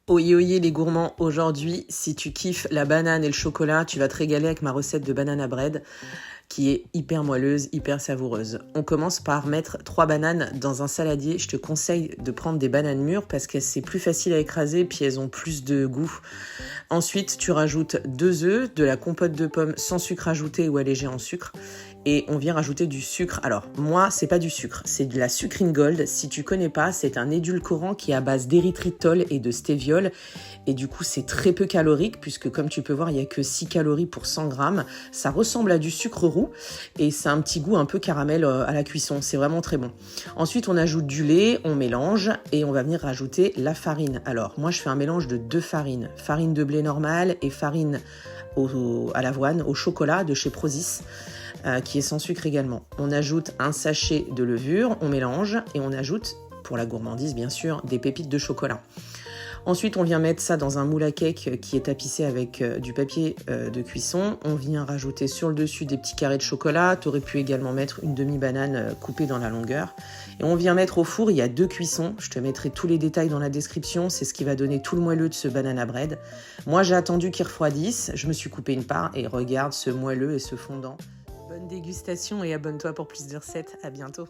Oyez oyez les gourmands, aujourd'hui, si tu kiffes la banane et le chocolat, tu vas te régaler avec ma recette de banana bread qui est hyper moelleuse, hyper savoureuse. On commence par mettre 3 bananes dans un saladier. Je te conseille de prendre des bananes mûres parce que c'est plus facile à écraser puis elles ont plus de goût. Ensuite, tu rajoutes 2 œufs, de la compote de pommes sans sucre ajouté ou allégé en sucre. Et on vient rajouter du sucre. Alors, moi, c'est pas du sucre, c'est de la sucrine gold. Si tu connais pas, c'est un édulcorant qui est à base d'érythritol et de stéviol. Et du coup, c'est très peu calorique puisque, comme tu peux voir, il n'y a que 6 calories pour 100 grammes. Ça ressemble à du sucre roux et c'est un petit goût un peu caramel à la cuisson. C'est vraiment très bon. Ensuite, on ajoute du lait, on mélange et on va venir rajouter la farine. Alors, moi, je fais un mélange de 2 farines. Farine de blé normale et farine à l'avoine, au chocolat de chez Prozis. Qui est sans sucre également. On ajoute un sachet de levure, on mélange et on ajoute, pour la gourmandise bien sûr, des pépites de chocolat. Ensuite, on vient mettre ça dans un moule à cake qui est tapissé avec du papier de cuisson. On vient rajouter sur le dessus des petits carrés de chocolat. Tu aurais pu également mettre une demi-banane coupée dans la longueur. Et on vient mettre au four, il y a 2 cuissons. Je te mettrai tous les détails dans la description. C'est ce qui va donner tout le moelleux de ce banana bread. Moi, j'ai attendu qu'il refroidisse. Je me suis coupé une part et regarde ce moelleux et ce fondant. Bonne dégustation et abonne-toi pour plus de recettes. À bientôt.